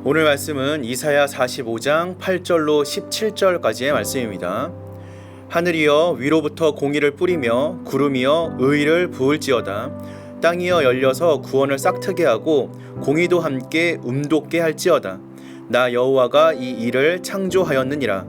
오늘 말씀은 이사야 45장 8절로 17절까지의 말씀입니다. 하늘이여 위로부터 공의를 뿌리며 구름이여 의를 부을지어다. 땅이여 열려서 구원을 싹트게 하고 공의도 함께 돋게 할지어다. 나 여호와가 이 일을 창조하였느니라.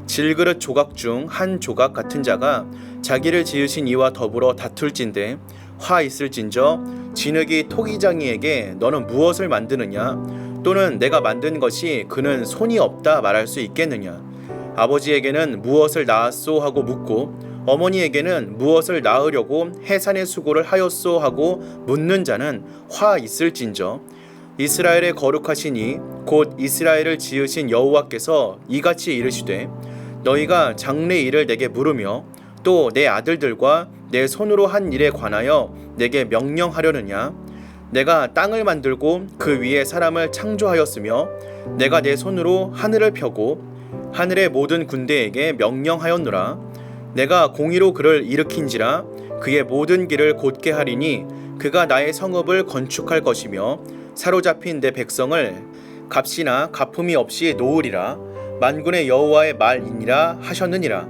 질그릇 조각 중 한 조각 같은 자가 자기를 지으신 이와 더불어 다툴진대 화 있을진저 진흙이 토기장이에게 너는 무엇을 만드느냐 또는 내가 만든 것이 그는 손이 없다 말할 수 있겠느냐. 아버지에게는 무엇을 낳았소 하고 묻고 어머니에게는 무엇을 낳으려고 해산의 수고를 하였소 하고 묻는 자는 화 있을진저 이스라엘의 거룩하시니 곧 이스라엘을 지으신 여호와께서 이같이 이르시되 너희가 장래 일을 내게 물으며 또 내 아들들과 내 손으로 한 일에 관하여 내게 명령하려느냐. 내가 땅을 만들고 그 위에 사람을 창조하였으며 내가 내 손으로 하늘을 펴고 하늘의 모든 군대에게 명령하였노라. 내가 공의로 그를 일으킨지라 그의 모든 길을 곧게 하리니 그가 나의 성읍을 건축할 것이며 사로잡힌 내 백성을 값이나 가품이 없이 놓으리라. 만군의 여호와의 말이니라 하셨느니라.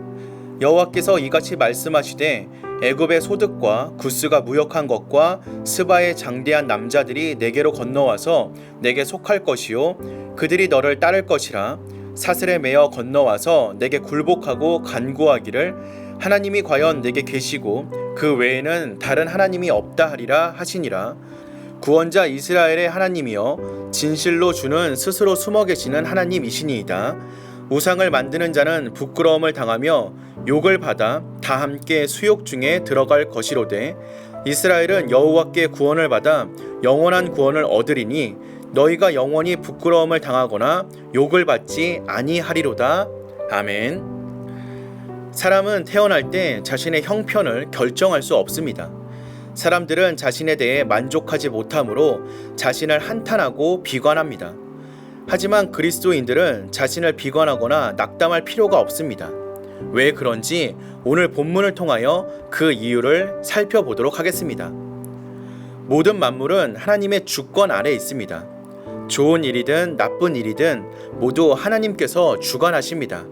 여호와께서 이같이 말씀하시되 애굽의 소득과 구스가 무역한 것과 스바의 장대한 남자들이 내게로 건너와서 내게 속할 것이요 그들이 너를 따를 것이라. 사슬에 매어 건너와서 내게 굴복하고 간구하기를 하나님이 과연 내게 계시고 그 외에는 다른 하나님이 없다 하리라 하시니라. 구원자 이스라엘의 하나님이여 진실로 주는 스스로 숨어 계시는 하나님이시니이다. 우상을 만드는 자는 부끄러움을 당하며 욕을 받아 다 함께 수욕 중에 들어갈 것이로되 이스라엘은 여호와께 구원을 받아 영원한 구원을 얻으리니 너희가 영원히 부끄러움을 당하거나 욕을 받지 아니하리로다. 아멘. 사람은 태어날 때 자신의 형편을 결정할 수 없습니다. 사람들은 자신에 대해 만족하지 못하므로 자신을 한탄하고 비관합니다. 하지만 그리스도인들은 자신을 비관하거나 낙담할 필요가 없습니다. 왜 그런지 오늘 본문을 통하여 그 이유를 살펴보도록 하겠습니다. 모든 만물은 하나님의 주권 아래 있습니다. 좋은 일이든 나쁜 일이든 모두 하나님께서 주관하십니다.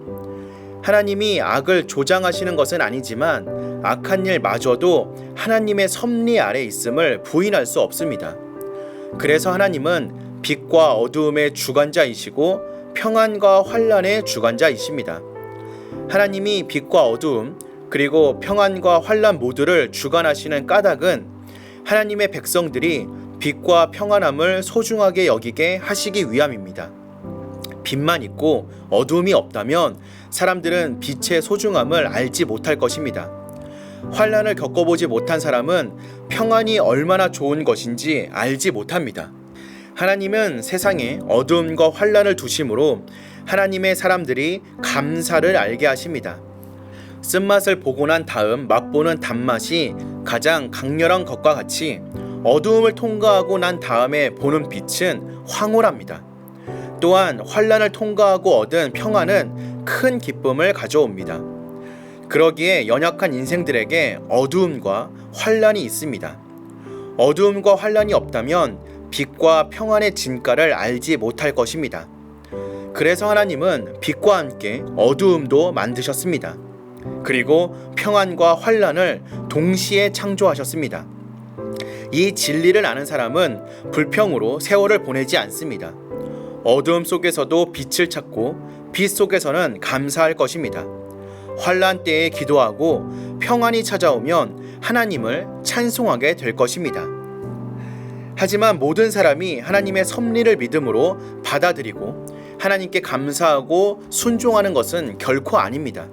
하나님이 악을 조장하시는 것은 아니지만 악한 일마저도 하나님의 섭리 아래 있음을 부인할 수 없습니다. 그래서 하나님은 빛과 어두움의 주관자이시고 평안과 환난의 주관자이십니다. 하나님이 빛과 어두움 그리고 평안과 환난 모두를 주관하시는 까닭은 하나님의 백성들이 빛과 평안함을 소중하게 여기게 하시기 위함입니다. 빛만 있고 어두움이 없다면 사람들은 빛의 소중함을 알지 못할 것입니다. 환난을 겪어보지 못한 사람은 평안이 얼마나 좋은 것인지 알지 못합니다. 하나님은 세상에 어두움과 환난을 두심으로 하나님의 사람들이 감사를 알게 하십니다. 쓴맛을 보고 난 다음 맛보는 단맛이 가장 강렬한 것과 같이 어두움을 통과하고 난 다음에 보는 빛은 황홀합니다. 또한 환난을 통과하고 얻은 평안은 큰 기쁨을 가져옵니다. 그러기에 연약한 인생들에게 어두움과 환난이 있습니다. 어두움과 환난이 없다면 빛과 평안의 진가를 알지 못할 것입니다. 그래서 하나님은 빛과 함께 어두움도 만드셨습니다. 그리고 평안과 환난을 동시에 창조하셨습니다. 이 진리를 아는 사람은 불평으로 세월을 보내지 않습니다. 어두움 속에서도 빛을 찾고 빛 속에서는 감사할 것입니다. 환난 때에 기도하고 평안이 찾아오면 하나님을 찬송하게 될 것입니다. 하지만 모든 사람이 하나님의 섭리를 믿음으로 받아들이고 하나님께 감사하고 순종하는 것은 결코 아닙니다.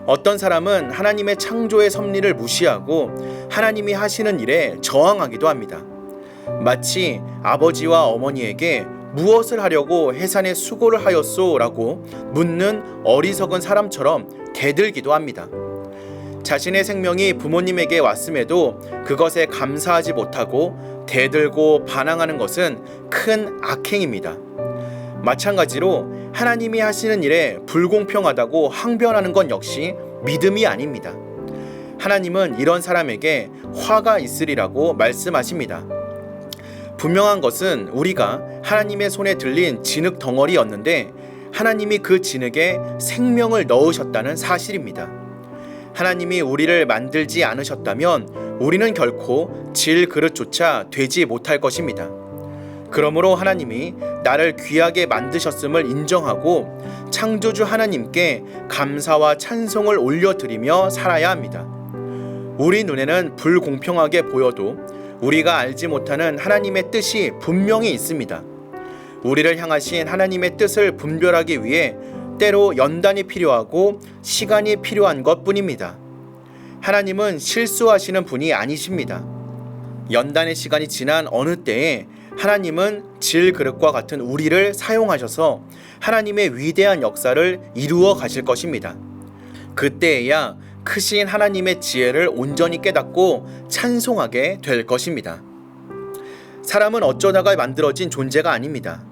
어떤 사람은 하나님의 창조의 섭리를 무시하고 하나님이 하시는 일에 저항하기도 합니다. 마치 아버지와 어머니에게 무엇을 하려고 해산의 수고를 하였소? 라고 묻는 어리석은 사람처럼 대들기도 합니다. 자신의 생명이 부모님에게 왔음에도 그것에 감사하지 못하고 대들고 반항하는 것은 큰 악행입니다. 마찬가지로 하나님이 하시는 일에 불공평하다고 항변하는 건 역시 믿음이 아닙니다. 하나님은 이런 사람에게 화가 있으리라고 말씀하십니다. 분명한 것은 우리가 하나님의 손에 들린 진흙 덩어리였는데 하나님이 그 진흙에 생명을 넣으셨다는 사실입니다. 하나님이 우리를 만들지 않으셨다면 우리는 결코 질 그릇조차 되지 못할 것입니다. 그러므로 하나님이 나를 귀하게 만드셨음을 인정하고 창조주 하나님께 감사와 찬송을 올려드리며 살아야 합니다. 우리 눈에는 불공평하게 보여도 우리가 알지 못하는 하나님의 뜻이 분명히 있습니다. 우리를 향하신 하나님의 뜻을 분별하기 위해 때로 연단이 필요하고 시간이 필요한 것뿐입니다. 하나님은 실수하시는 분이 아니십니다. 연단의 시간이 지난 어느 때에 하나님은 질 그릇과 같은 우리를 사용하셔서 하나님의 위대한 역사를 이루어 가실 것입니다. 그때에야 크신 하나님의 지혜를 온전히 깨닫고 찬송하게 될 것입니다. 사람은 어쩌다가 만들어진 존재가 아닙니다.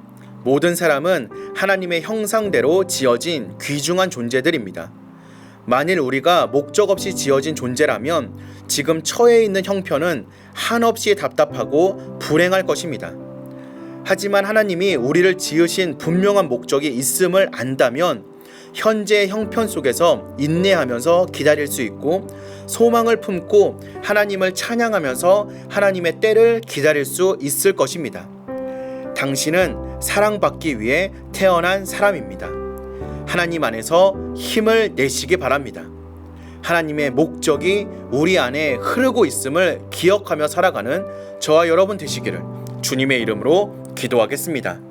모든 사람은 하나님의 형상대로 지어진 귀중한 존재들입니다. 만일 우리가 목적 없이 지어진 존재라면 지금 처해 있는 형편은 한없이 답답하고 불행할 것입니다. 하지만 하나님이 우리를 지으신 분명한 목적이 있음을 안다면 현재의 형편 속에서 인내하면서 기다릴 수 있고 소망을 품고 하나님을 찬양하면서 하나님의 때를 기다릴 수 있을 것입니다. 당신은 사랑받기 위해 태어난 사람입니다. 하나님 안에서 힘을 내시기 바랍니다. 하나님의 목적이 우리 안에 흐르고 있음을 기억하며 살아가는 저와 여러분 되시기를 주님의 이름으로 기도하겠습니다.